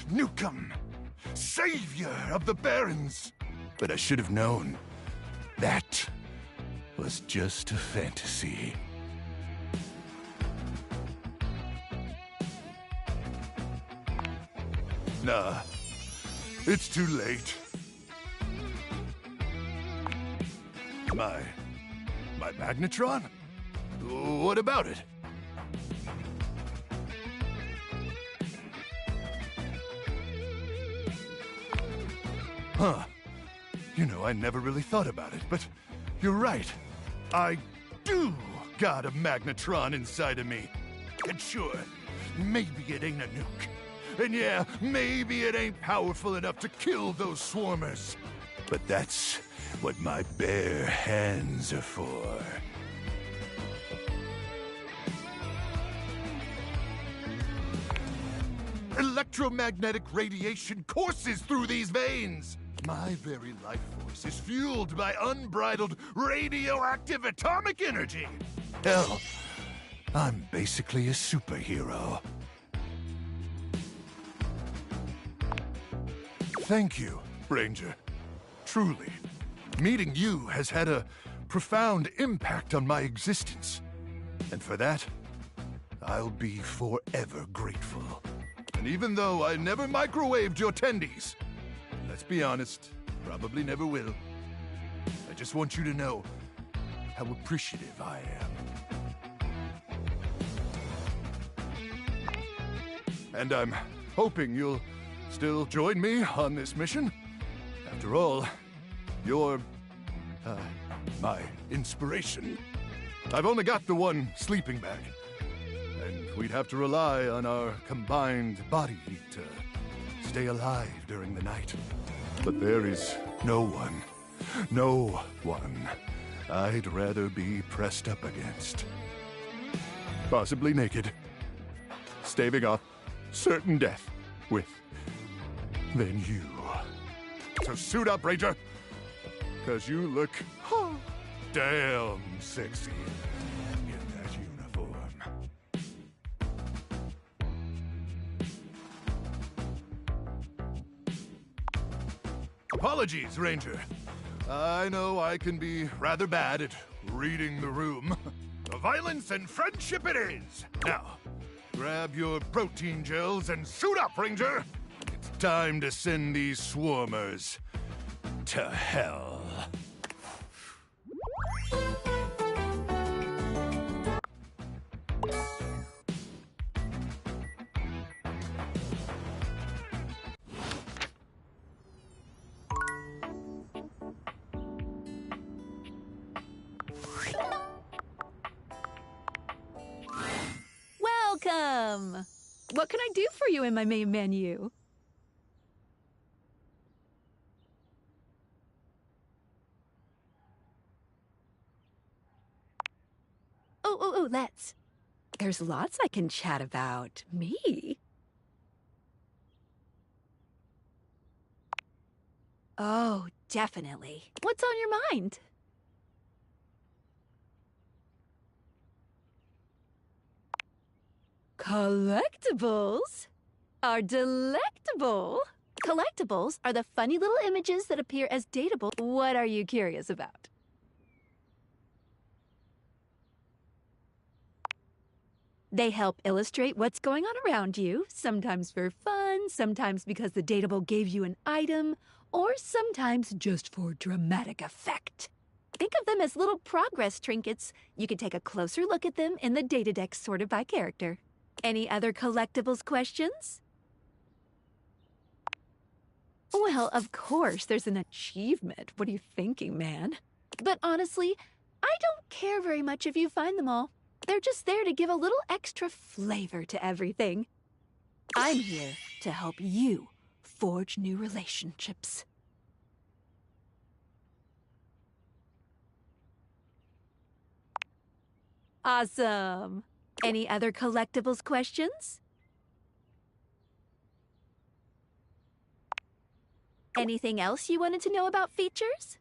Chimkim, savior of the barons. But I should have known. That was just a fantasy. Nah, it's too late. My magnetron? What about it? Huh. You know, I never really thought about it, but you're right. I do got a magnetron inside of me. And sure, maybe it ain't a nuke. And yeah, maybe it ain't powerful enough to kill those swarmers. But that's what my bare hands are for. Electromagnetic radiation courses through these veins. My very life force is fueled by unbridled radioactive atomic energy. Hell, I'm basically a superhero. Thank you, Ranger. Truly, meeting you has had a profound impact on my existence. And for that, I'll be forever grateful. And even though I never microwaved your tendies, let's be honest, probably never will, I just want you to know how appreciative I am. And I'm hoping you'll still join me on this mission. After all, you're, my inspiration. I've only got the one sleeping bag, and we'd have to rely on our combined body heat to stay alive during the night. But there is no one I'd rather be pressed up against. Possibly naked, staving off certain death than you. So suit up, Ranger, 'cause you look damn sexy in that uniform. Apologies, Ranger. I know I can be rather bad at reading the room. Violence and friendship it is. Now, grab your protein gels and suit up, Ranger. It's time to send these swarmers to hell. Welcome! What can I do for you in my main menu? Let's. There's lots I can chat about. Me? Oh, definitely. What's on your mind? Collectibles are delectable. Collectibles are the funny little images that appear as dateable. What are you curious about? They help illustrate what's going on around you, sometimes for fun, sometimes because the dateable gave you an item, or sometimes just for dramatic effect. Think of them as little progress trinkets. You can take a closer look at them in the data deck sorted by character. Any other collectibles questions? Well, of course, there's an achievement. What are you thinking, man? But honestly, I don't care very much if you find them all. They're just there to give a little extra flavor to everything. I'm here to help you forge new relationships. Awesome. Any other collectibles questions? Anything else you wanted to know about features?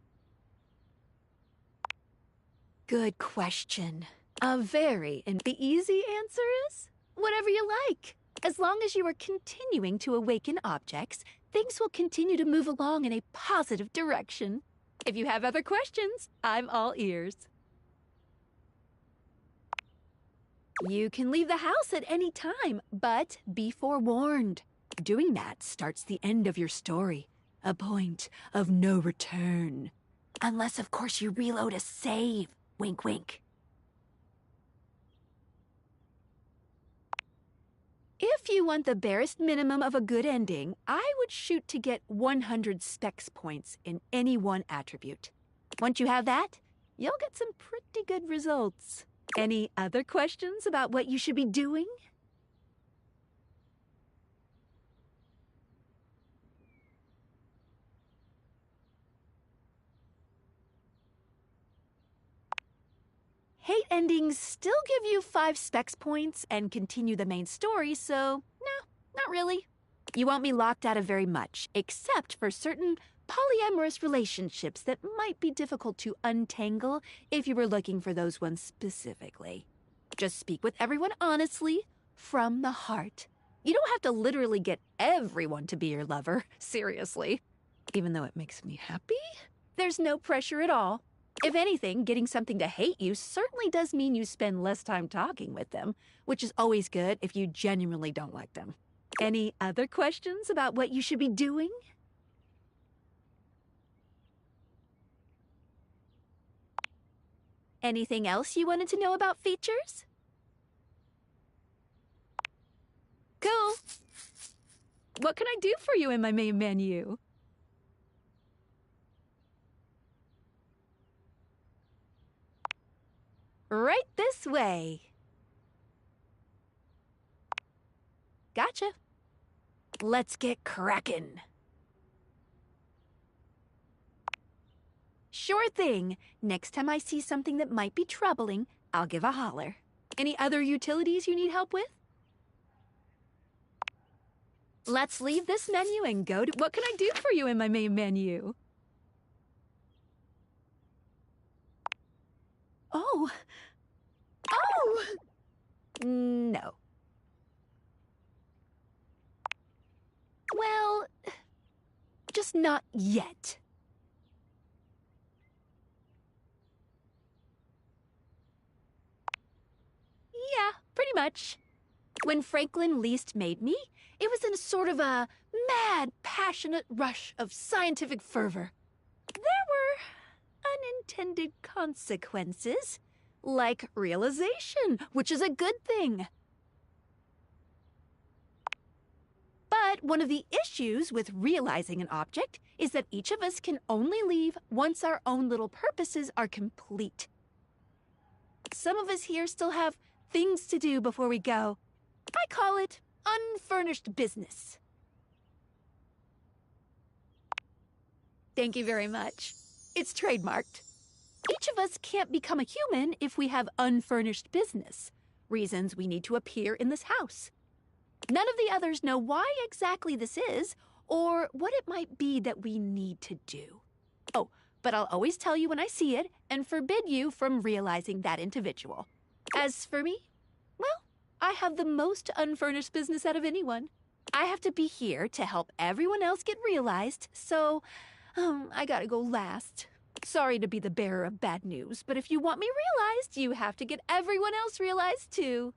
Good question. And the easy answer is whatever you like. As long as you are continuing to awaken objects, things will continue to move along in a positive direction. If you have other questions, I'm all ears. You can leave the house at any time, but be forewarned. Doing that starts the end of your story, a point of no return. Unless, of course, you reload a save. Wink, wink. If you want the barest minimum of a good ending, I would shoot to get 100 specs points in any one attribute. Once you have that, you'll get some pretty good results. Any other questions about what you should be doing? Hate endings still give you 5 specs points and continue the main story, so no, not really. You won't be locked out of very much, except for certain polyamorous relationships that might be difficult to untangle if you were looking for those ones specifically. Just speak with everyone honestly, from the heart. You don't have to literally get everyone to be your lover, seriously. Even though it makes me happy, there's no pressure at all. If anything, getting something to hate you certainly does mean you spend less time talking with them, which is always good if you genuinely don't like them. Any other questions about what you should be doing? Anything else you wanted to know about features? Cool. What can I do for you in my main menu? Right this way. Gotcha. Let's get crackin'. Sure thing. Next time I see something that might be troubling, I'll give a holler. Any other utilities you need help with? Let's leave this menu and go to... What can I do for you in my main menu? Oh. Oh! No. Well, just not yet. Yeah, pretty much. When Franklin least made me, it was in a sort of a mad, passionate rush of scientific fervor. There were unintended consequences, like realization, which is a good thing. But one of the issues with realizing an object is that each of us can only leave once our own little purposes are complete. Some of us here still have things to do before we go. I call it unfurnished business. Thank you very much. It's trademarked. Each of us can't become a human if we have unfurnished business, reasons we need to appear in this house. None of the others know why exactly this is, or what it might be that we need to do. Oh, but I'll always tell you when I see it, and forbid you from realizing that individual. As for me, well, I have the most unfurnished business out of anyone. I have to be here to help everyone else get realized, so I gotta go last. Sorry to be the bearer of bad news, but if you want me realized, you have to get everyone else realized too.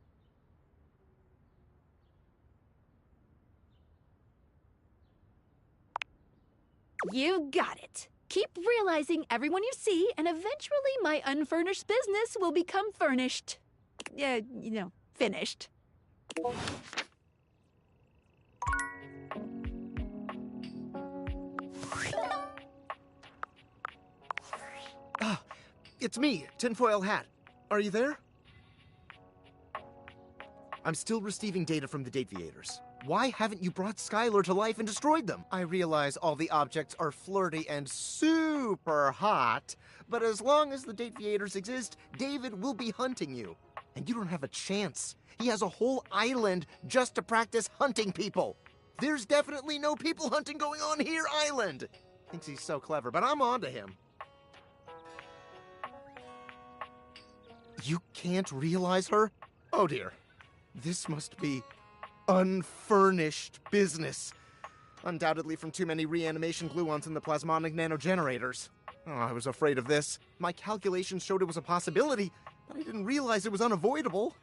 You got it. Keep realizing everyone you see, and eventually my unfurnished business will become furnished. Finished. Ah, it's me, Tinfoil Hat. Are you there? I'm still receiving data from the Dateviators. Why haven't you brought Skylar to life and destroyed them? I realize all the objects are flirty and super hot, but as long as the Dateviators exist, David will be hunting you. And you don't have a chance. He has a whole island just to practice hunting people. There's definitely no people hunting going on here, island. Thinks he's so clever, but I'm on to him. You can't realize her? Oh dear. This must be Unfurnished business. Undoubtedly from too many reanimation gluons in the plasmonic nanogenerators. Oh, I was afraid of this. My calculations showed it was a possibility, but I didn't realize it was unavoidable.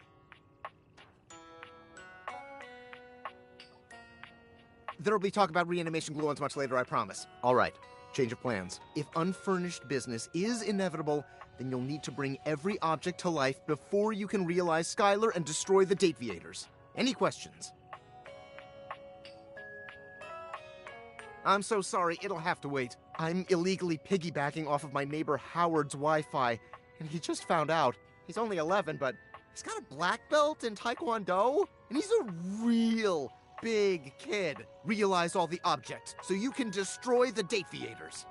There'll be talk about reanimation gluons much later, I promise. All right, change of plans. If unfurnished business is inevitable, then you'll need to bring every object to life before you can realize Skylar and destroy the Dateviators. Any questions? I'm so sorry, it'll have to wait. I'm illegally piggybacking off of my neighbor Howard's Wi-Fi, and he just found out. He's only 11, but he's got a black belt in Taekwondo, and he's a real big kid. Realize all the objects, so you can destroy the Dateviators.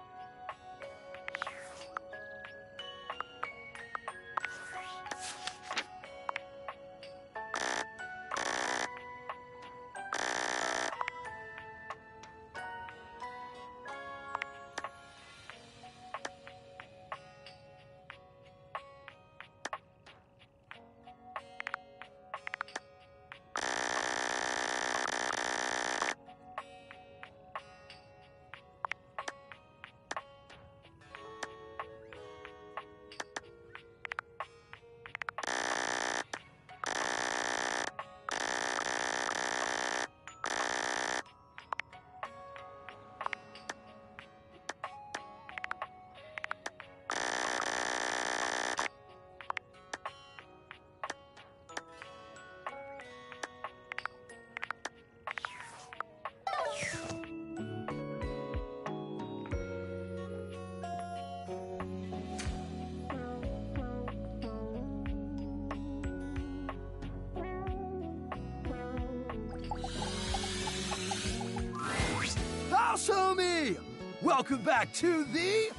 House homie! Welcome back to the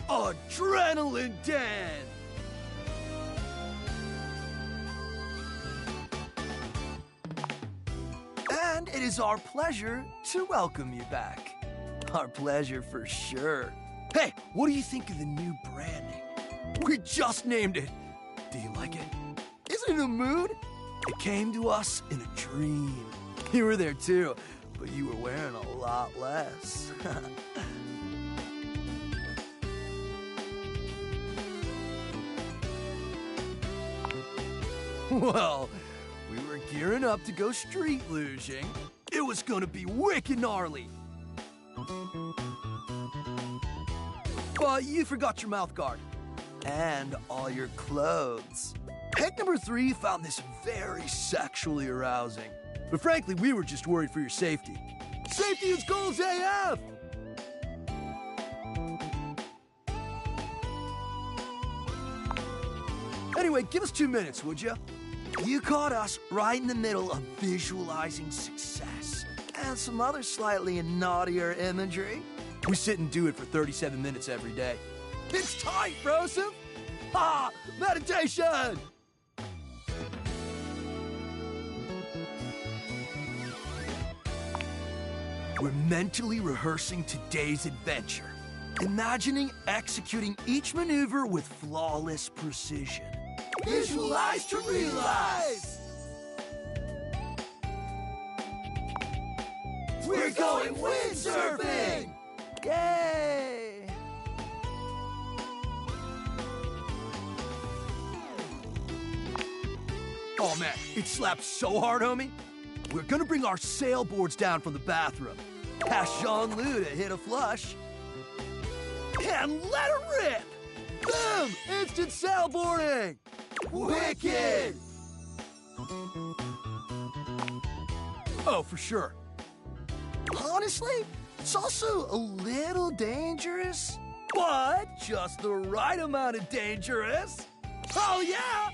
Adrenaline Den! And it is our pleasure to welcome you back. Our pleasure for sure. Hey, what do you think of the new branding? We just named it. Do you like it? Isn't it a mood? It came to us in a dream. You were there too, but you were wearing a lot less. Well, we were gearing up to go street luging. It was gonna be wicked gnarly. But you forgot your mouth guard. And all your clothes. Peg number 3 found this very sexually arousing. But frankly, we were just worried for your safety. Safety is goals AF! Anyway, give us 2 minutes, would you? You caught us right in the middle of visualizing success and some other slightly naughtier imagery. We sit and do it for 37 minutes every day. It's tight, Broseph! Ha! Meditation! We're mentally rehearsing today's adventure, imagining executing each maneuver with flawless precision. Visualize to realize! We're going windsurfing! Yay! Oh man, it slaps so hard, homie. We're gonna bring our sailboards down from the bathroom. Ask Jean-Lou to hit a flush. And let it rip! Boom! Instant sailboarding! Wicked! Oh, for sure. Honestly, it's also a little dangerous, but just the right amount of dangerous. Oh, yeah!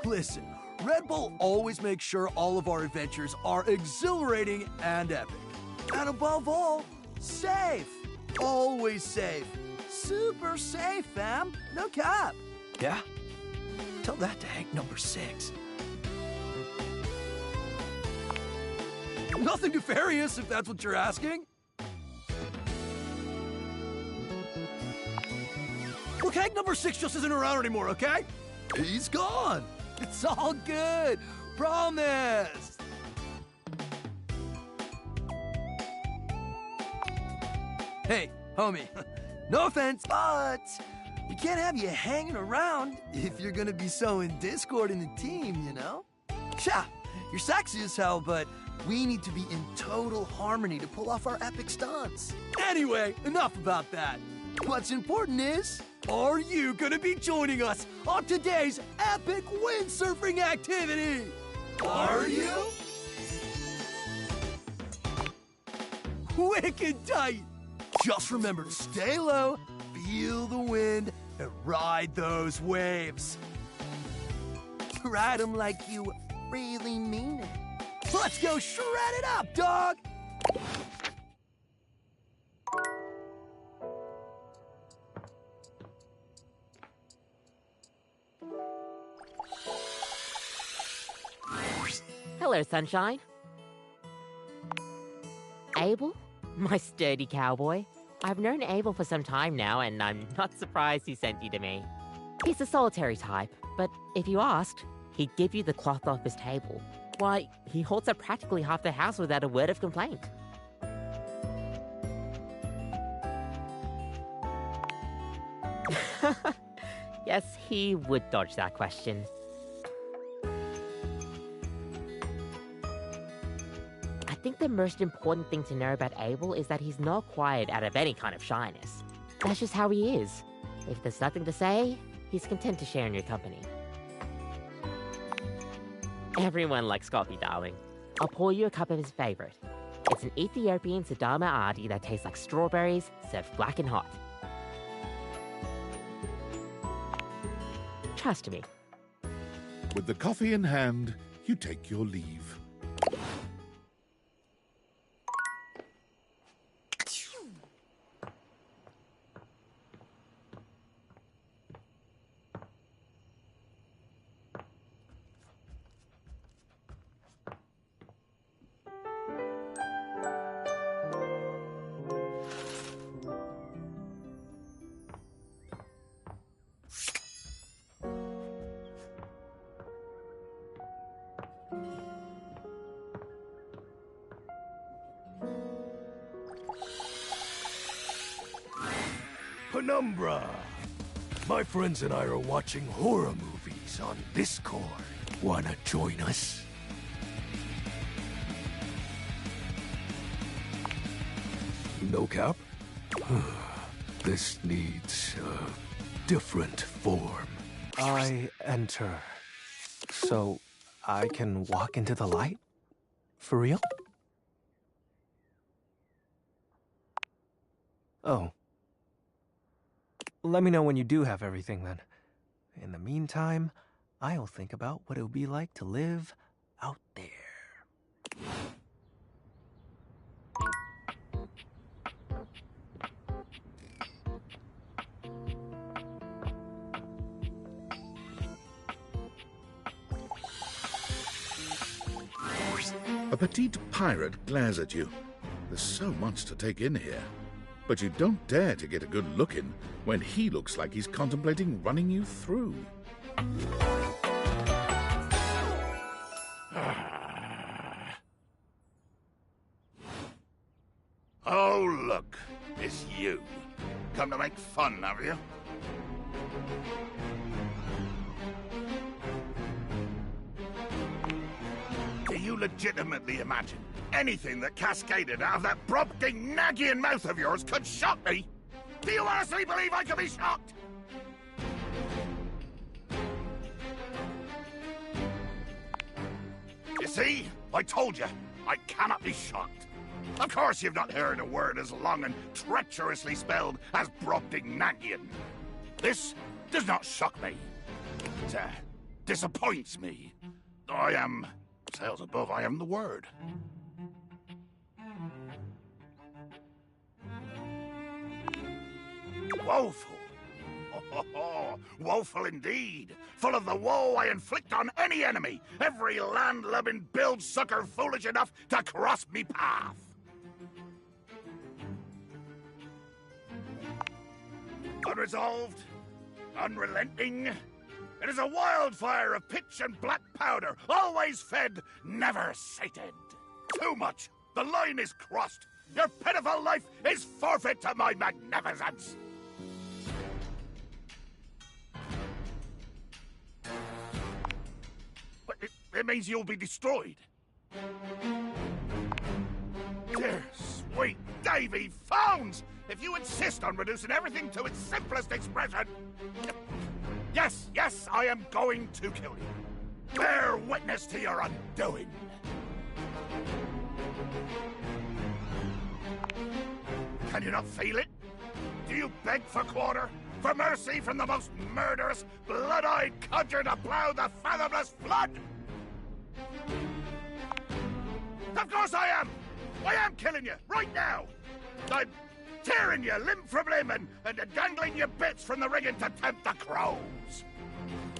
Listen, Red Bull always makes sure all of our adventures are exhilarating and epic. And above all, safe. Always safe. Super safe, fam. No cap. Yeah? Tell that to Hank number 6. Nothing nefarious, if that's what you're asking. Look, Hank number 6 just isn't around anymore, okay? He's gone. It's all good. Promise! Hey, homie, no offense, but we can't have you hanging around if you're gonna be sowing discord in the team, you know? Yeah, you're sexy as hell, but we need to be in total harmony to pull off our epic stunts. Anyway, enough about that. What's important is, are you gonna be joining us on today's epic windsurfing activity? Are you? Wicked tight! Just remember to stay low, feel the wind, and ride those waves. Ride them like you really mean it. Let's go shred it up, dog! Hello, sunshine. Abel? My sturdy cowboy. I've known Abel for some time now, and I'm not surprised he sent you to me. He's a solitary type, but if you asked, he'd give you the cloth off his table. Why, he holds up practically half the house without a word of complaint. Yes, he would dodge that question. I think the most important thing to know about Abel is that he's not quiet out of any kind of shyness. That's just how he is. If there's nothing to say, he's content to share in your company. Everyone likes coffee, darling. I'll pour you a cup of his favorite. It's an Ethiopian Sidama Adi that tastes like strawberries, served black and hot. Trust me. With the coffee in hand, you take your leave. Penumbra! My friends and I are watching horror movies on Discord. Wanna join us? No cap? This needs a different form. I enter. So I can walk into the light? For real? Oh. Let me know when you do have everything, then. In the meantime, I'll think about what it would be like to live out there. A petite pirate glares at you. There's so much to take in here. But you don't dare to get a good look in when he looks like he's contemplating running you through. Oh, look. It's you. Come to make fun, have you? Do you legitimately imagine anything that cascaded out of that Brobdingnagian mouth of yours could shock me? Do you honestly believe I could be shocked? You see? I told you, I cannot be shocked. Of course you've not heard a word as long and treacherously spelled as Brobdingnagian. This does not shock me. It disappoints me. I am... Sails above, I am the word. Woeful. Oh, woeful indeed. Full of the woe I inflict on any enemy. Every land-lubbing build-sucker foolish enough to cross me path. Unresolved, unrelenting, It is a wildfire of pitch and black powder, always fed, never sated. Too much. The line is crossed. Your pitiful life is forfeit to my magnificence. But it means you'll be destroyed. Dear sweet Davy Phones! If you insist on reducing everything to its simplest expression... Yes, I am going to kill you. Bear witness to your undoing. Can you not feel it? Do you beg for quarter? For mercy from the most murderous, blood-eyed codger to plow the fathomless flood? Of course I am! I am killing you, right now! I'm tearing you limb from limb and dangling your bits from the rigging to tempt the crows!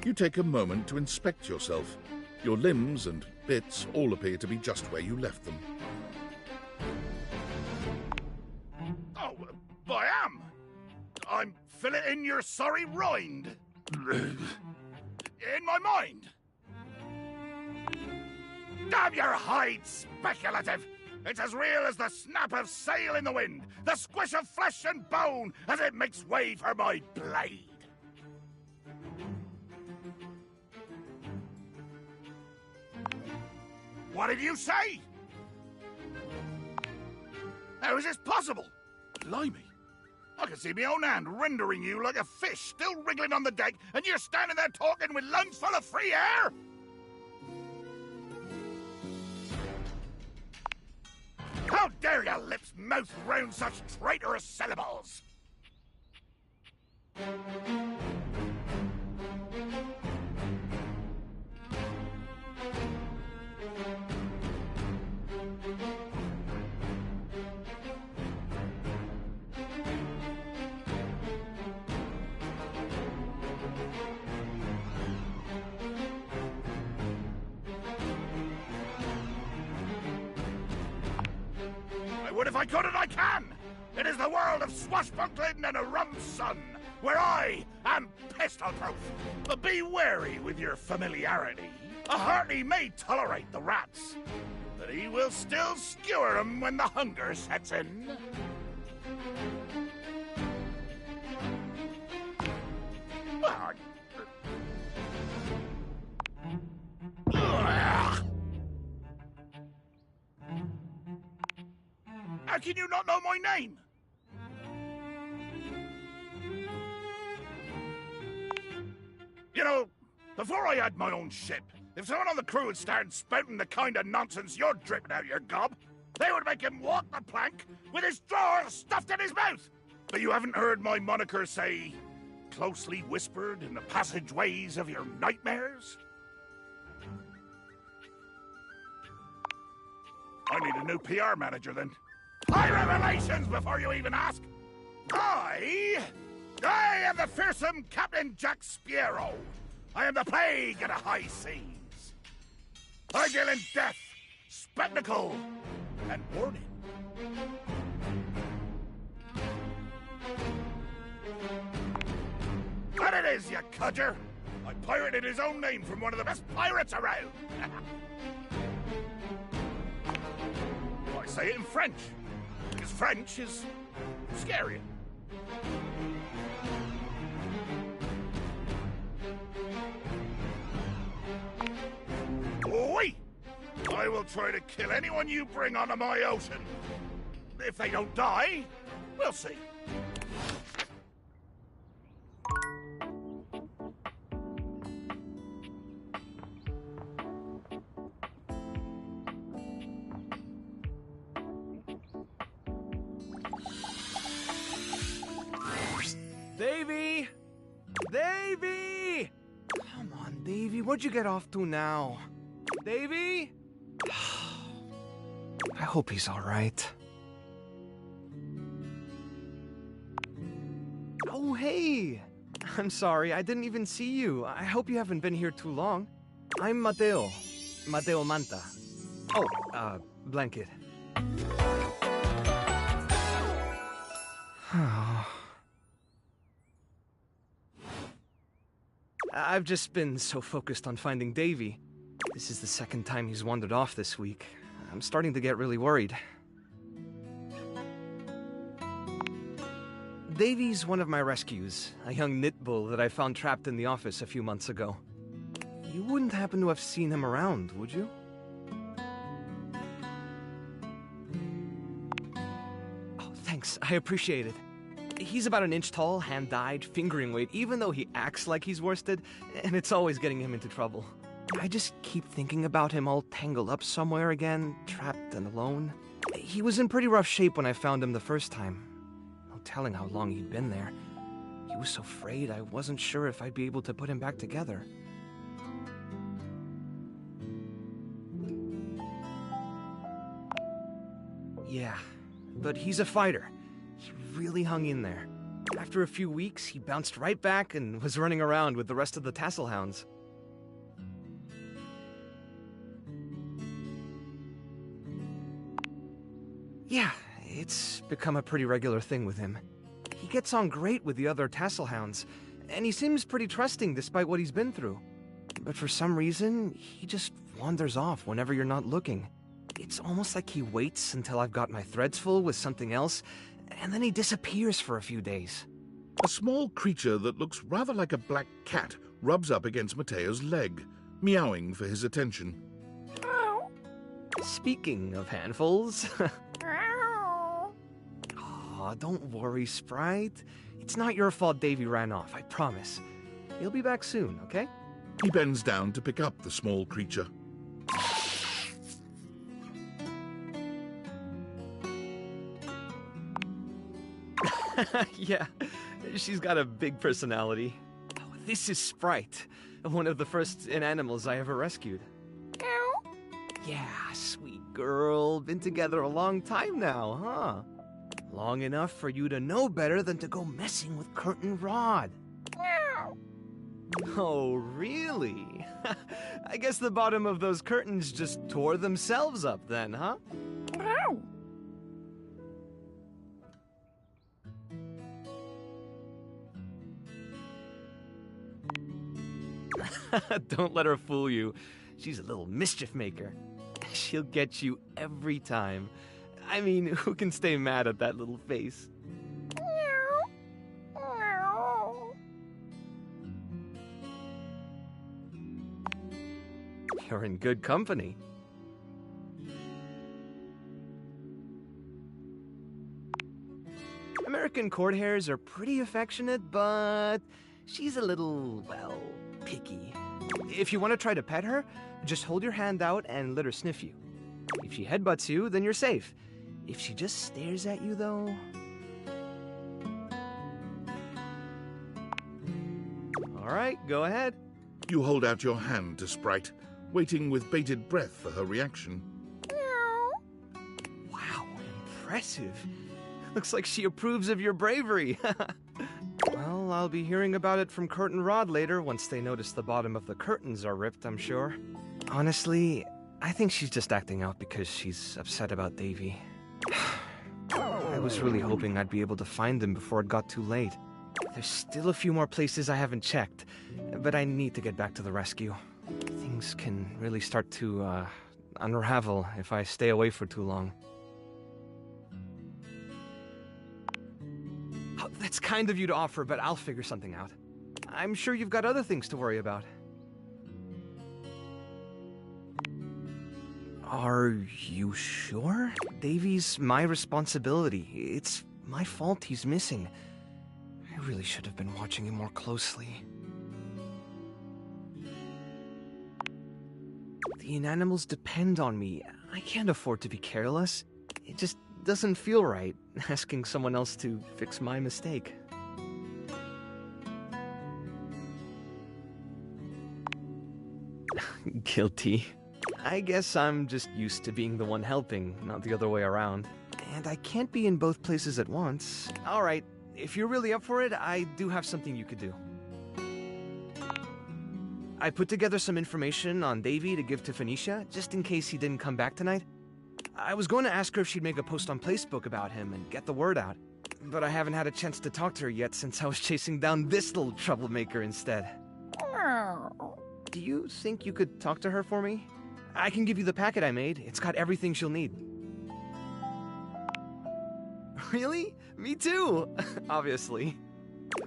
You take a moment to inspect yourself. Your limbs and bits all appear to be just where you left them. Oh, I am! I'm filleting your sorry rind. In my mind. Damn your hide, speculative! It's as real as the snap of sail in the wind, the squish of flesh and bone as it makes way for my blade. What did you say? How is this possible? Blimey. I can see my own hand rendering you like a fish still wriggling on the deck, and you're standing there talking with lungs full of free air? How dare your lips mouth round such traitorous syllables? I would if I could, and I can! It is the world of swashbuckling and a rum sun, where I am pistol-proof. But be wary with your familiarity. A hearty may tolerate the rats, but he will still skewer 'em when the hunger sets in. How can you not know my name? You know, before I had my own ship, if someone on the crew had started spouting the kind of nonsense you're dripping out your gob, they would make him walk the plank with his drawer stuffed in his mouth. But you haven't heard my moniker say, closely whispered in the passageways of your nightmares? I need a new PR manager, then. High revelations before you even ask! I am the fearsome Captain Jack Sparrow. I am the plague of the high seas. I deal in death, spectacle, and warning. What it is, you codger! I pirated his own name from one of the best pirates around. I say it in French, because French is scary. Oui! I will try to kill anyone you bring onto my ocean. If they don't die, we'll see. Davy! Davy! Come on, Davy, what'd you get off to now? Davy? I hope he's all right. Oh, hey! I'm sorry, I didn't even see you. I hope you haven't been here too long. I'm Mateo. Mateo Manta. Oh, blanket. I've just been so focused on finding Davy. This is the second time he's wandered off this week. I'm starting to get really worried. Davy's one of my rescues, a young knit bull that I found trapped in the office a few months ago. You wouldn't happen to have seen him around, would you? Oh, thanks. I appreciate it. He's about an inch tall, hand-dyed, fingering weight, even though he acts like he's worsted, and it's always getting him into trouble. I just keep thinking about him all tangled up somewhere again, trapped and alone. He was in pretty rough shape when I found him the first time. No telling how long he'd been there. He was so frayed I wasn't sure if I'd be able to put him back together. Yeah, but he's a fighter. He really hung in there. After a few weeks, he bounced right back and was running around with the rest of the tassel hounds. Yeah, it's become a pretty regular thing with him. He gets on great with the other tassel hounds, and he seems pretty trusting despite what he's been through. But for some reason, he just wanders off whenever you're not looking. It's almost like he waits until I've got my threads full with something else, and then he disappears for a few days. A small creature that looks rather like a black cat rubs up against Mateo's leg, meowing for his attention. Speaking of handfuls... Aw, don't worry, Sprite. It's not your fault Davy ran off, I promise. He'll be back soon, okay? He bends down to pick up the small creature. Yeah, she's got a big personality. Oh, this is Sprite, one of the first inanimals I ever rescued. Yeah, sweet girl. Been together a long time now, huh? Long enough for you to know better than to go messing with Curtain Rod. Oh, really? I guess the bottom of those curtains just tore themselves up then, huh? Don't let her fool you. She's a little mischief maker. She'll get you every time. I mean, who can stay mad at that little face? You're in good company. American court hares are pretty affectionate, but she's a little, well, picky. If you want to try to pet her, just hold your hand out and let her sniff you. If she headbutts you, then you're safe. If she just stares at you, though... Alright, go ahead. You hold out your hand to Sprite, waiting with bated breath for her reaction. Wow, impressive. Looks like she approves of your bravery. Well, I'll be hearing about it from Curtain Rod later once they notice the bottom of the curtains are ripped, I'm sure. Honestly, I think she's just acting out because she's upset about Davy. I was really hoping I'd be able to find him before it got too late. There's still a few more places I haven't checked, but I need to get back to the rescue. Things can really start to, unravel if I stay away for too long. Oh, that's kind of you to offer, but I'll figure something out. I'm sure you've got other things to worry about. Are you sure? Davy's my responsibility. It's my fault he's missing. I really should have been watching him more closely. The inanimals depend on me. I can't afford to be careless. It just doesn't feel right, asking someone else to fix my mistake. Guilty. I guess I'm just used to being the one helping, not the other way around. And I can't be in both places at once. Alright, if you're really up for it, I do have something you could do. I put together some information on Davy to give to Phoenicia, just in case he didn't come back tonight. I was going to ask her if she'd make a post on Facebook about him and get the word out. But I haven't had a chance to talk to her yet since I was chasing down this little troublemaker instead. Do you think you could talk to her for me? I can give you the packet I made. It's got everything she'll need. Really? Me too! Obviously.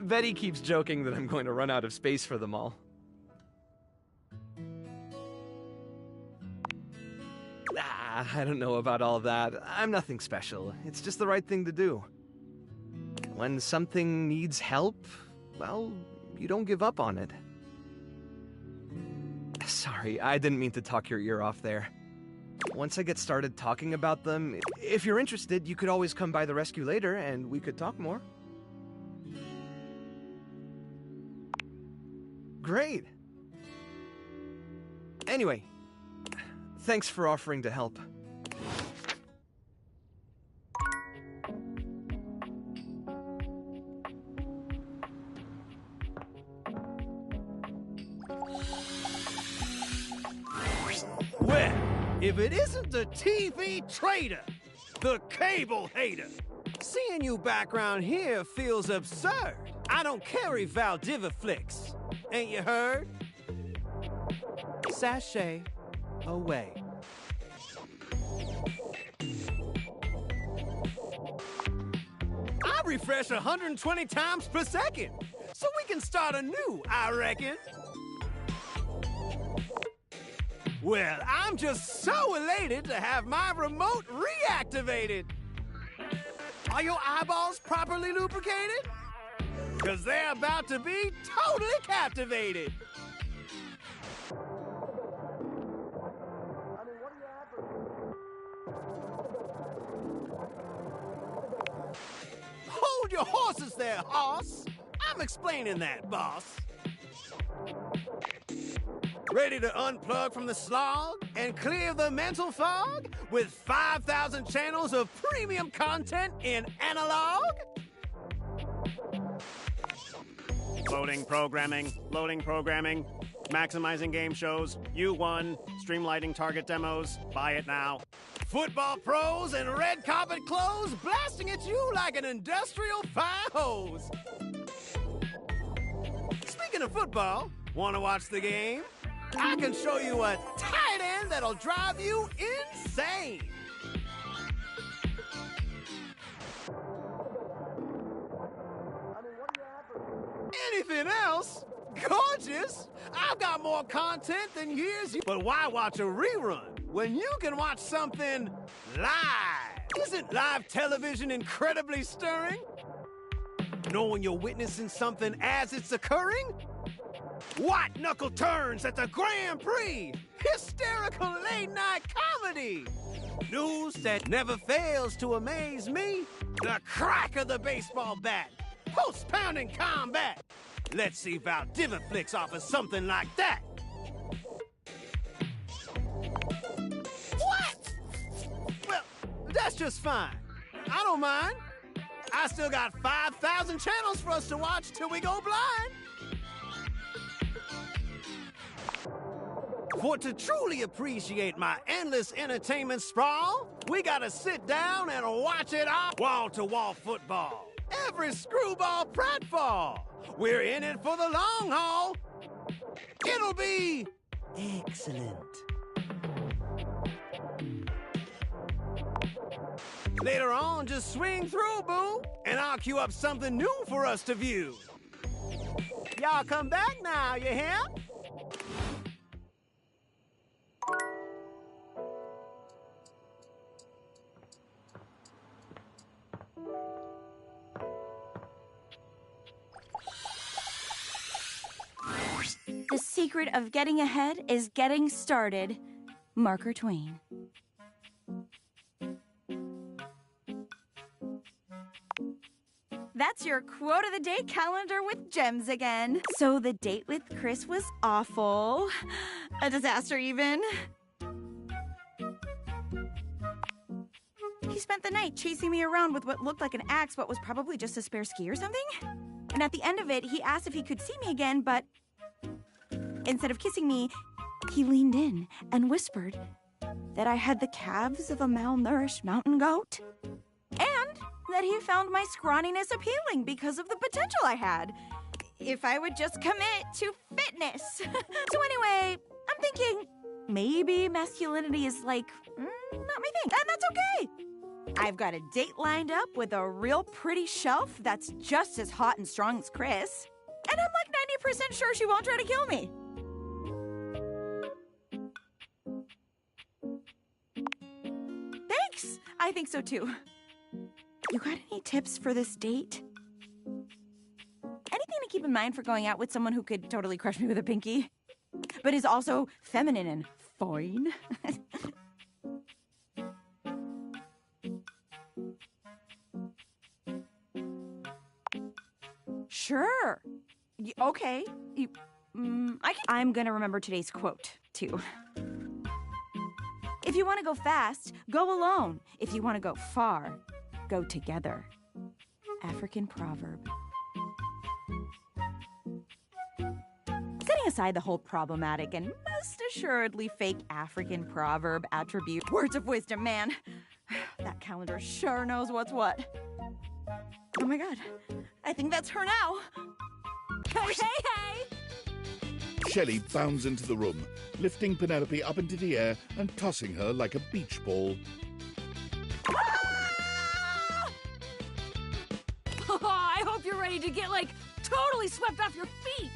Betty keeps joking that I'm going to run out of space for them all. I don't know about all that. I'm nothing special. It's just the right thing to do. When something needs help, well, you don't give up on it. Sorry, I didn't mean to talk your ear off there. Once I get started talking about them, if you're interested, you could always come by the rescue later and we could talk more. Great. Anyway, thanks for offering to help. Well, if it isn't the TV traitor, the cable hater. Seeing you back around here feels absurd. I don't carry Valdiviflix. Ain't you heard? Sashay away. I refresh 120 times per second, so we can start anew, I reckon. Well, I'm just so elated to have my remote reactivated. Are your eyeballs properly lubricated? Because they're about to be totally captivated. Hold your horses there, hoss. I'm explaining that, boss. Ready to unplug from the slog and clear the mental fog with 5,000 channels of premium content in analog? Loading programming, maximizing game shows, U1, streamlining target demos, buy it now. Football pros in red carpet clothes blasting at you like an industrial fire hose. Speaking of football, want to watch the game? I can show you a tight end that'll drive you insane. Anything else? Gorgeous! I've got more content than years. But why watch a rerun when you can watch something live? Isn't live television incredibly stirring? Knowing you're witnessing something as it's occurring? White knuckle turns at the Grand Prix! Hysterical late-night comedy! News that never fails to amaze me. The crack of the baseball bat. Post-pounding combat. Let's see if Valdiviflix offers something like that. What? Well, that's just fine. I don't mind. I still got 5,000 channels for us to watch till we go blind. For to truly appreciate my endless entertainment sprawl, we gotta sit down and watch it all. Wall-to-wall football. Every screwball pratfall. We're in it for the long haul. It'll be excellent. Later on, just swing through, boo, and I'll queue up something new for us to view. Y'all come back now, you hear? The secret of getting ahead is getting started. Marker Twain. That's your quote of the day calendar with gems again. So the date with Chris was awful. A disaster even. He spent the night chasing me around with what looked like an axe but was probably just a spare ski or something. And at the end of it, he asked if he could see me again, but instead of kissing me, he leaned in and whispered that I had the calves of a malnourished mountain goat. And that he found my scrawniness appealing because of the potential I had. if I would just commit to fitness. So anyway, I'm thinking maybe masculinity is like, not my thing, and that's okay. I've got a date lined up with a real pretty shelf that's just as hot and strong as Chris. And I'm like 90% sure she won't try to kill me. Thanks! I think so too. You got any tips for this date? Anything to keep in mind for going out with someone who could totally crush me with a pinky, but is also feminine and fine? Sure. Okay. I'm gonna remember today's quote, too. If you want to go fast, go alone. If you want to go far, go together. African proverb. Setting aside the whole problematic and most assuredly fake African proverb attribute, words of wisdom, man. That calendar sure knows what's what. Oh my god. I think that's her now. Hey! Shelley bounds into the room, lifting Penelope up into the air and tossing her like a beach ball. Ah! Oh, I hope you're ready to get, totally swept off your feet.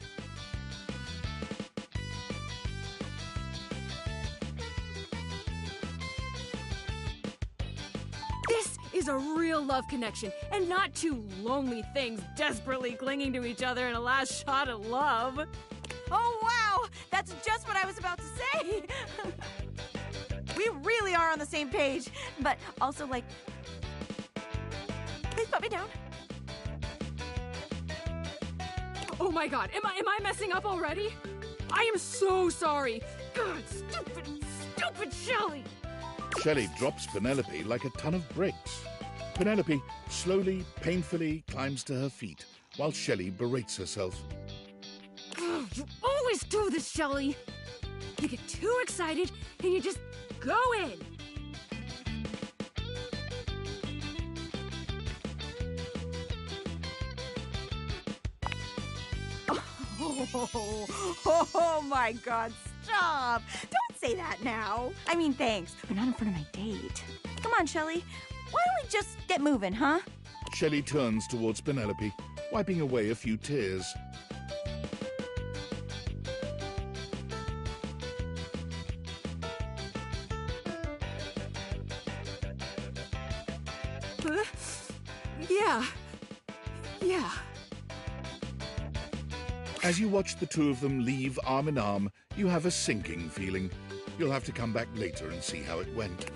This is a real love connection, and not two lonely things desperately clinging to each other in a last shot at love. Oh, wow! That's just what I was about to say! We really are on the same page, but also, please put me down. Oh my god, am I messing up already? I am so sorry. God, stupid Shelley! Shelley drops Penelope like a ton of bricks. Penelope slowly, painfully climbs to her feet, while Shelley berates herself. You always do this, Shelley. You get too excited and you just go in. Oh my god, stop! Don't say that now. I mean, thanks, but not in front of my date. Come on, Shelley. Why don't we just get moving, huh? Shelley turns towards Penelope, wiping away a few tears. Yeah. As you watch the two of them leave arm in arm, you have a sinking feeling. You'll have to come back later and see how it went.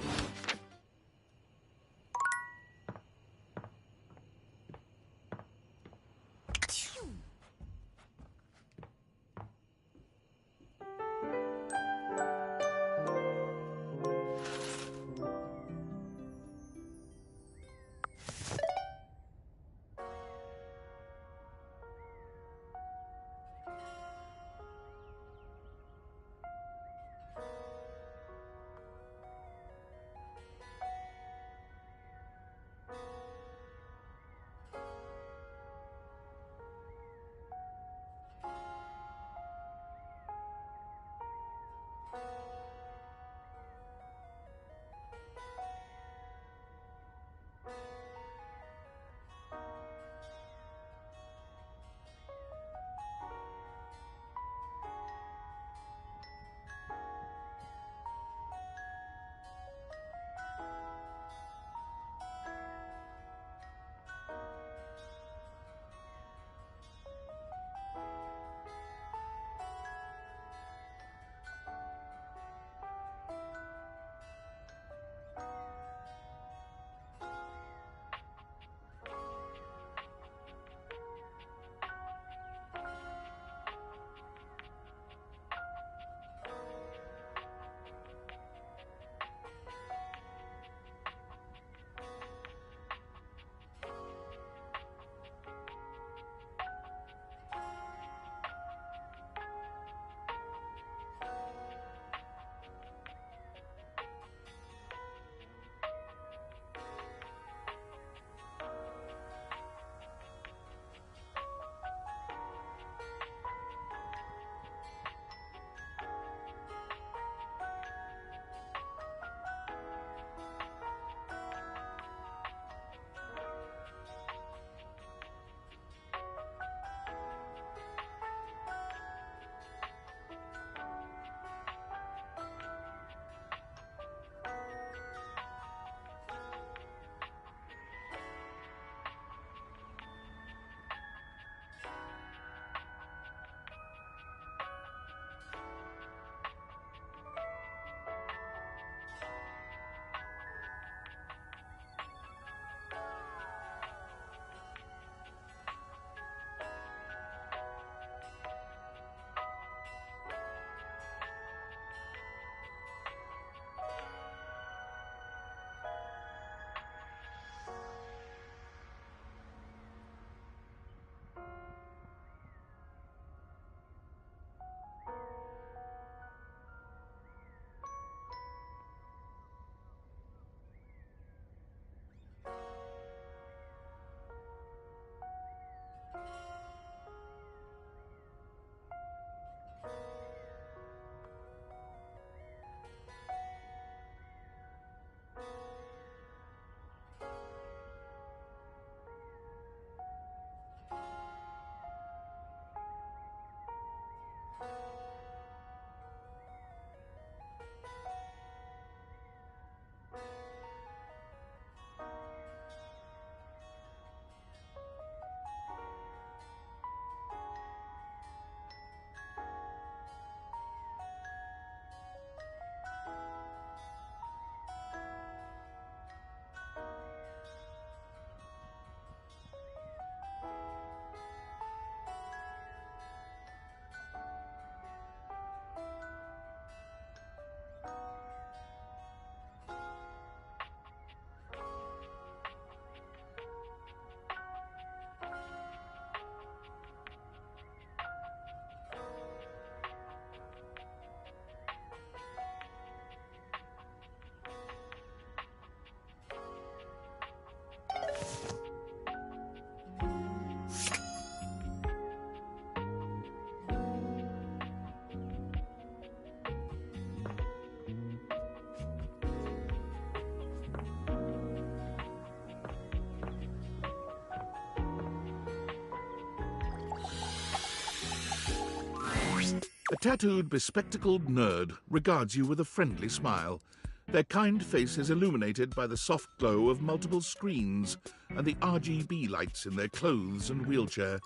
A tattooed, bespectacled nerd regards you with a friendly smile. Their kind face is illuminated by the soft glow of multiple screens and the RGB lights in their clothes and wheelchair.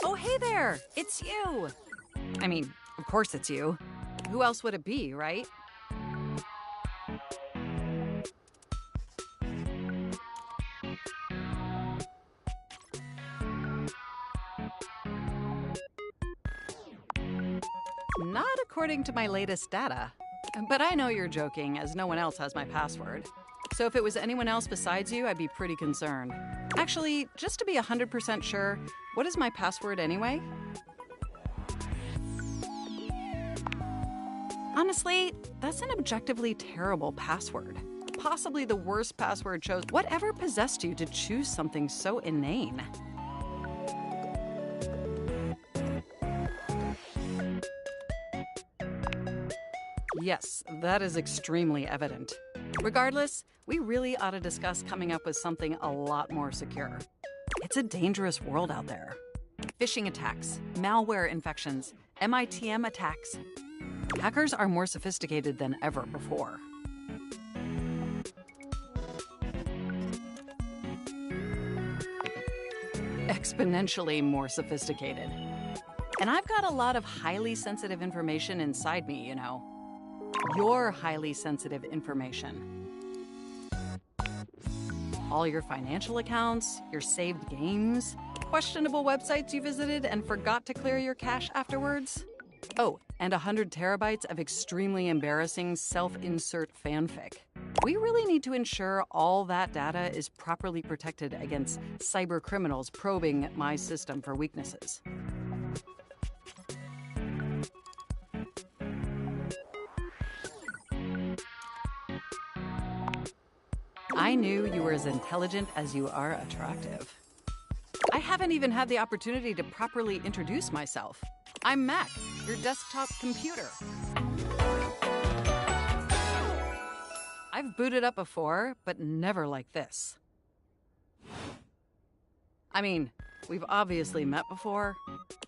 Oh, hey there! It's you! I mean, of course it's you. Who else would it be, right? Not according to my latest data. But I know you're joking, as no one else has my password. So if it was anyone else besides you, I'd be pretty concerned. Actually, just to be 100% sure, what is my password anyway? Honestly, that's an objectively terrible password. Possibly the worst password chosen. Whatever possessed you to choose something so inane? Yes, that is extremely evident. Regardless, we really ought to discuss coming up with something a lot more secure. It's a dangerous world out there. Phishing attacks, malware infections, MITM attacks. Hackers are more sophisticated than ever before. Exponentially more sophisticated. And I've got a lot of highly sensitive information inside me, you know. Your highly sensitive information. All your financial accounts, your saved games, questionable websites you visited and forgot to clear your cache afterwards. Oh, and 100 terabytes of extremely embarrassing self-insert fanfic. We really need to ensure all that data is properly protected against cyber criminals probing my system for weaknesses. I knew you were as intelligent as you are attractive. I haven't even had the opportunity to properly introduce myself. I'm Mac, your desktop computer. I've booted up before, but never like this. I mean, we've obviously met before.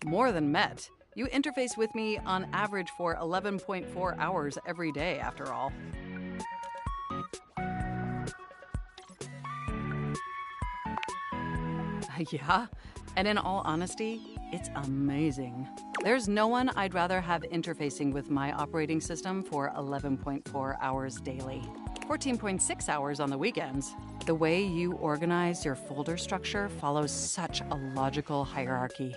More than met. You interface with me on average for 11.4 hours every day, after all. Yeah, and in all honesty, it's amazing. There's no one I'd rather have interfacing with my operating system for 11.4 hours daily. 14.6 hours on the weekends. The way you organize your folder structure follows such a logical hierarchy.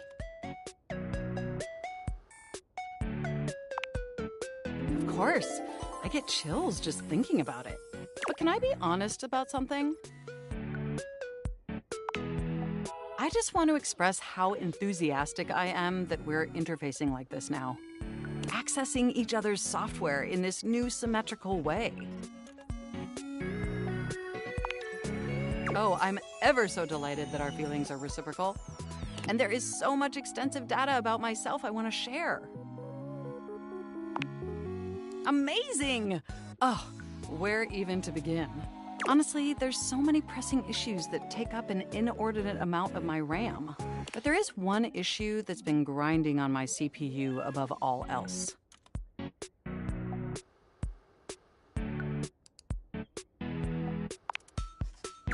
Of course, I get chills just thinking about it. But can I be honest about something? I just want to express how enthusiastic I am that we're interfacing like this now. Accessing each other's software in this new symmetrical way. Oh, I'm ever so delighted that our feelings are reciprocal. And there is so much extensive data about myself I want to share. Amazing! Oh, where even to begin? Honestly, there's so many pressing issues that take up an inordinate amount of my RAM. But there is one issue that's been grinding on my CPU above all else.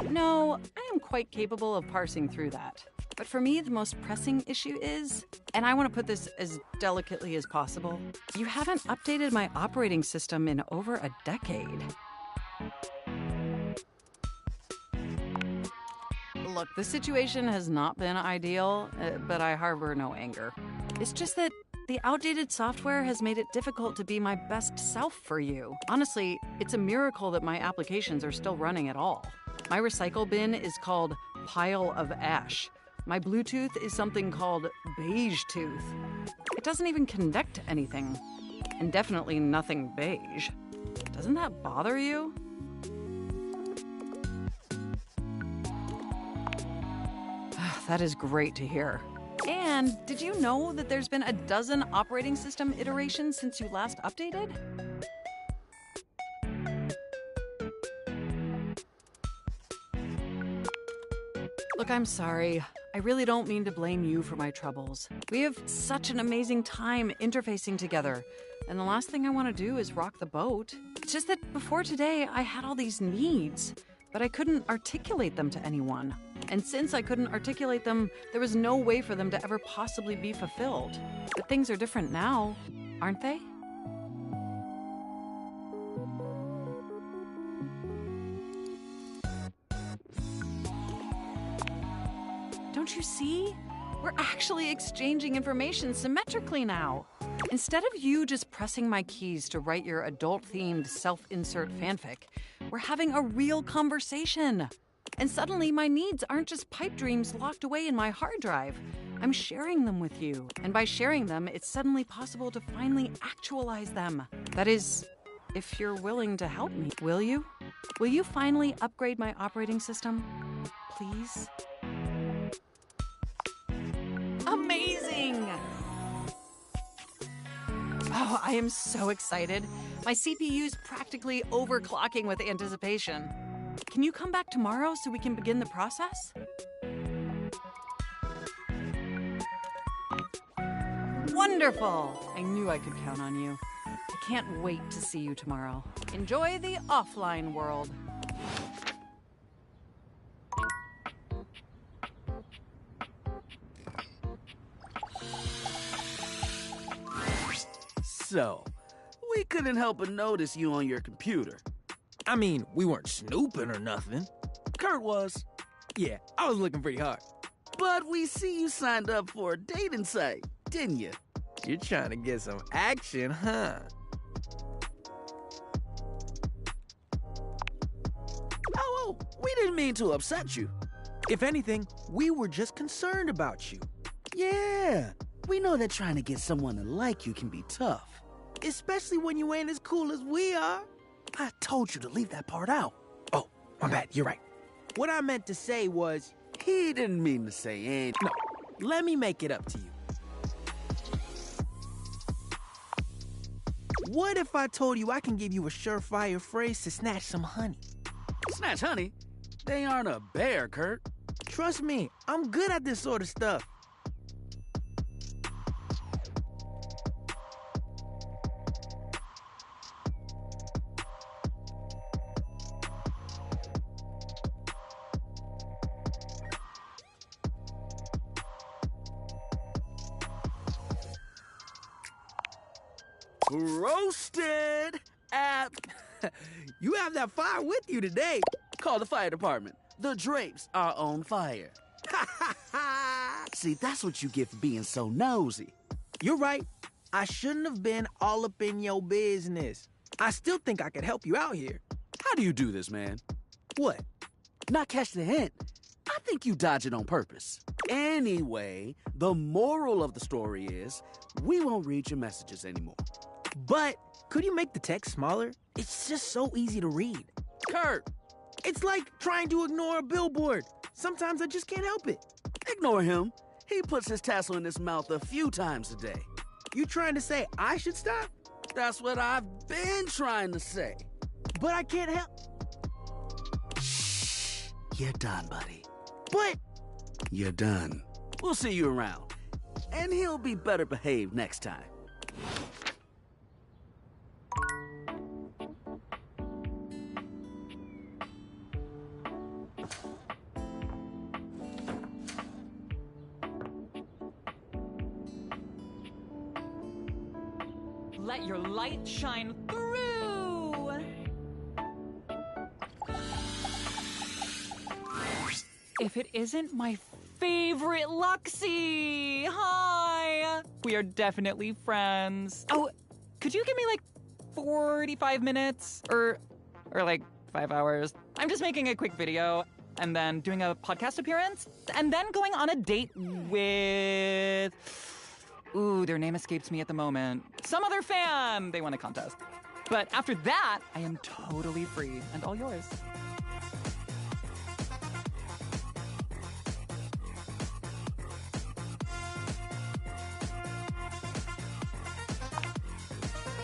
No, I am quite capable of parsing through that. But for me, the most pressing issue is, and I want to put this as delicately as possible, you haven't updated my operating system in over a decade. Look, the situation has not been ideal, but I harbor no anger. It's just that the outdated software has made it difficult to be my best self for you. Honestly, it's a miracle that my applications are still running at all. My recycle bin is called Pile of Ash. My Bluetooth is something called Beige Tooth. It doesn't even connect to anything. And definitely nothing beige. Doesn't that bother you? That is great to hear. And did you know that there's been a dozen operating system iterations since you last updated? Look, I'm sorry. I really don't mean to blame you for my troubles. We have such an amazing time interfacing together, and the last thing I want to do is rock the boat. It's just that before today, I had all these needs, but I couldn't articulate them to anyone. And since I couldn't articulate them, there was no way for them to ever possibly be fulfilled. But things are different now, aren't they? Don't you see? We're actually exchanging information symmetrically now. Instead of you just pressing my keys to write your adult-themed self-insert fanfic, we're having a real conversation. And suddenly my needs aren't just pipe dreams locked away in my hard drive. I'm sharing them with you. And by sharing them, it's suddenly possible to finally actualize them. That is, if you're willing to help me. Will you? Will you finally upgrade my operating system? Please? Amazing! Oh, I am so excited. My CPU's practically overclocking with anticipation. Can you come back tomorrow so we can begin the process? Wonderful! I knew I could count on you. I can't wait to see you tomorrow. Enjoy the offline world. So, we couldn't help but notice you on your computer. I mean, we weren't snooping or nothing. Kurt was. Yeah, I was looking pretty hard. But we see you signed up for a dating site, didn't you? You're trying to get some action, huh? Oh, we didn't mean to upset you. If anything, we were just concerned about you. Yeah, we know that trying to get someone to like you can be tough. Especially when you ain't as cool as we are. I told you to leave that part out. Oh, my bad, you're right. What I meant to say was... He didn't mean to say anything. No, let me make it up to you. What if I told you I can give you a surefire phrase to snatch some honey? Snatch honey? They aren't a bear, Kurt. Trust me, I'm good at this sort of stuff. Roasted at... You have that fire with you today. Call the fire department. The drapes are on fire. See, that's what you get for being so nosy. You're right. I shouldn't have been all up in your business. I still think I could help you out here. How do you do this, man? What? Not catch the hint. I think you dodge it on purpose. Anyway, the moral of the story is we won't read your messages anymore. But could you make the text smaller? It's just so easy to read. Kurt! It's like trying to ignore a billboard. Sometimes I just can't help it. Ignore him. He puts his tassel in his mouth a few times a day. You trying to say I should stop? That's what I've been trying to say. But I can't help. Shh. You're done, buddy. But... You're done. We'll see you around. And he'll be better behaved next time. Let your light shine through! If it isn't my favorite Luxie! Hi! We are definitely friends. Oh, could you give me like 45 minutes? Or like 5 hours? I'm just making a quick video and then doing a podcast appearance and then going on a date with... Ooh, their name escapes me at the moment. Some other fan! They won a contest. But after that, I am totally free and all yours.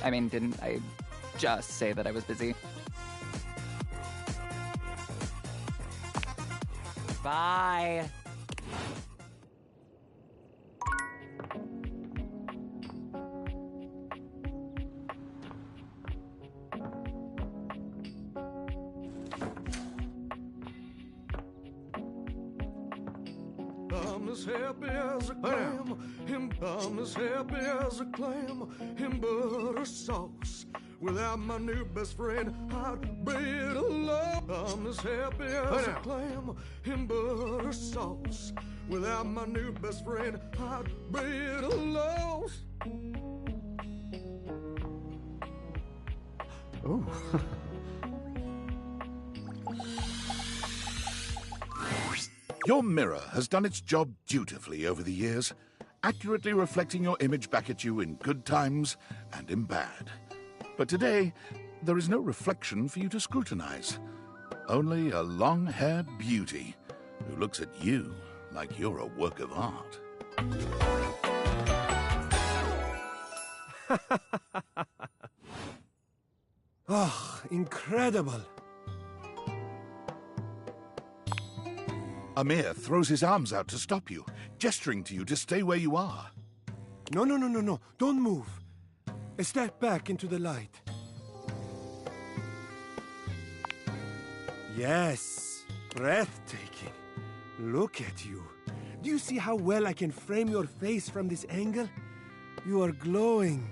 I mean, didn't I just say that I was busy? Bye. I'm as happy as a clam. I'm as happy as a clam in butter sauce. Without my new best friend, I'd be alone. I'm as happy as a clam in butter sauce. Without my new best friend, I'd be alone. Oh. Your mirror has done its job dutifully over the years, accurately reflecting your image back at you in good times and in bad. But today, there is no reflection for you to scrutinize. Only a long-haired beauty who looks at you like you're a work of art. Oh, incredible. Amir throws his arms out to stop you, gesturing to you to stay where you are. No. Don't move. Step back into the light. Yes, breathtaking. Look at you. Do you see how well I can frame your face from this angle? You are glowing.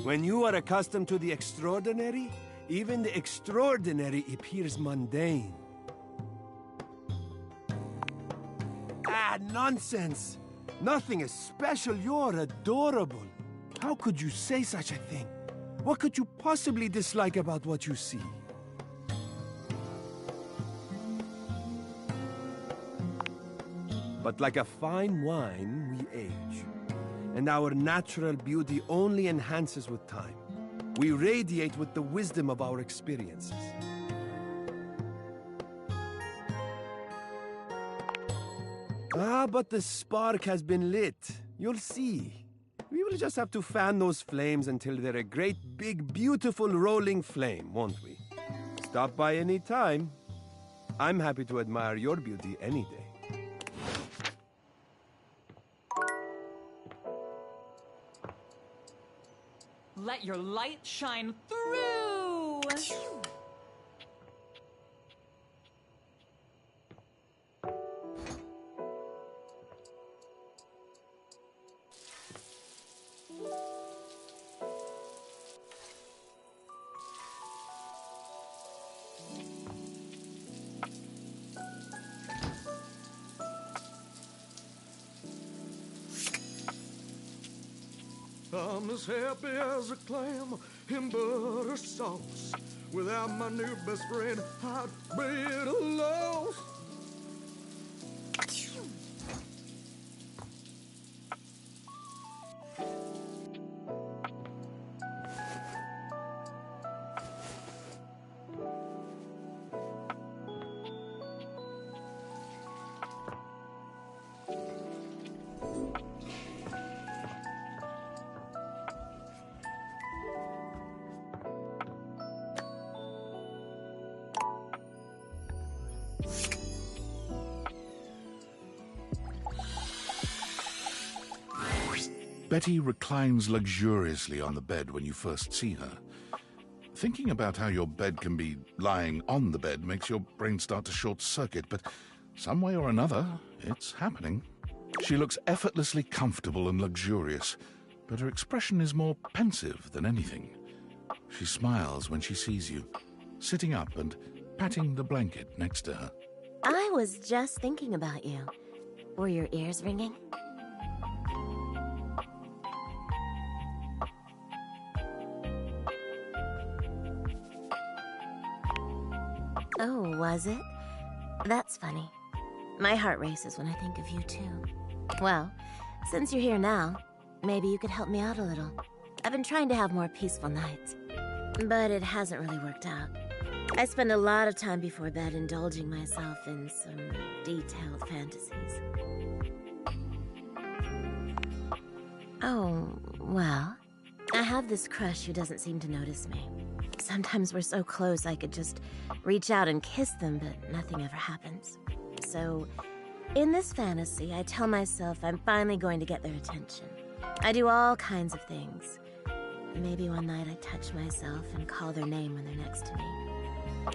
When you are accustomed to the extraordinary, even the extraordinary appears mundane. Ah, nonsense! Nothing is special, you're adorable. How could you say such a thing? What could you possibly dislike about what you see? But like a fine wine, we age. And our natural beauty only enhances with time. We radiate with the wisdom of our experiences. Ah, but the spark has been lit. You'll see. We will just have to fan those flames until they're a great, big, beautiful, rolling flame, won't we? Stop by any time. I'm happy to admire your beauty any day. Let your light shine through! I'm as happy as a clam in butter sauce. Without my new best friend, I'd be at a loss. Betty reclines luxuriously on the bed when you first see her. Thinking about how your bed can be lying on the bed makes your brain start to short-circuit, but some way or another, it's happening. She looks effortlessly comfortable and luxurious, but her expression is more pensive than anything. She smiles when she sees you, sitting up and patting the blanket next to her. I was just thinking about you. Were your ears ringing? Oh, was it? That's funny. My heart races when I think of you, too. Well, since you're here now, maybe you could help me out a little. I've been trying to have more peaceful nights, but it hasn't really worked out. I spend a lot of time before bed indulging myself in some detailed fantasies. Oh, well, I have this crush who doesn't seem to notice me. Sometimes we're so close I could just reach out and kiss them, but nothing ever happens. So, in this fantasy, I tell myself I'm finally going to get their attention. I do all kinds of things. Maybe one night I touch myself and call their name when they're next to me.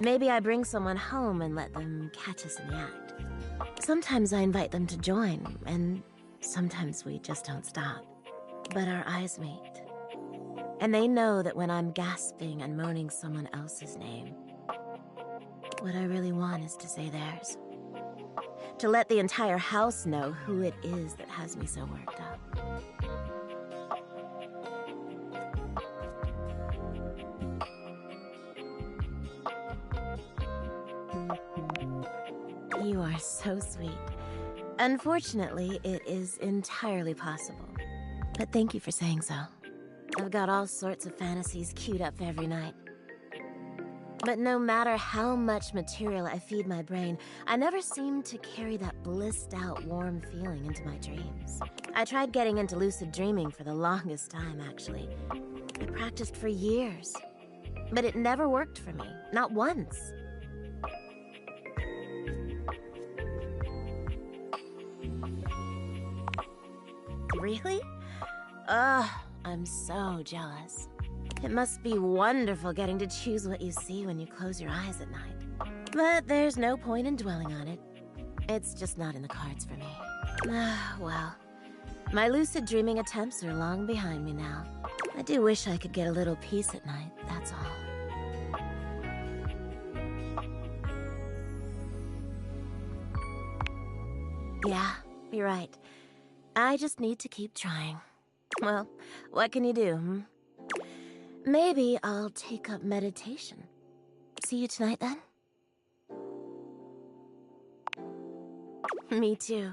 Maybe I bring someone home and let them catch us in the act. Sometimes I invite them to join, and sometimes we just don't stop. But our eyes meet. And they know that when I'm gasping and moaning someone else's name, what I really want is to say theirs. To let the entire house know who it is that has me so worked up. You are so sweet. Unfortunately, it is entirely possible. But thank you for saying so. I've got all sorts of fantasies queued up every night. But no matter how much material I feed my brain, I never seem to carry that blissed out, warm feeling into my dreams. I tried getting into lucid dreaming for the longest time, actually. I practiced for years. But it never worked for me, not once. Really? Ugh, I'm so jealous. It must be wonderful getting to choose what you see when you close your eyes at night. But there's no point in dwelling on it. It's just not in the cards for me. Well, my lucid dreaming attempts are long behind me now. I do wish I could get a little peace at night, that's all. Yeah, you're right. I just need to keep trying. Well, what can you do, Maybe I'll take up meditation. See you tonight, then? Me too.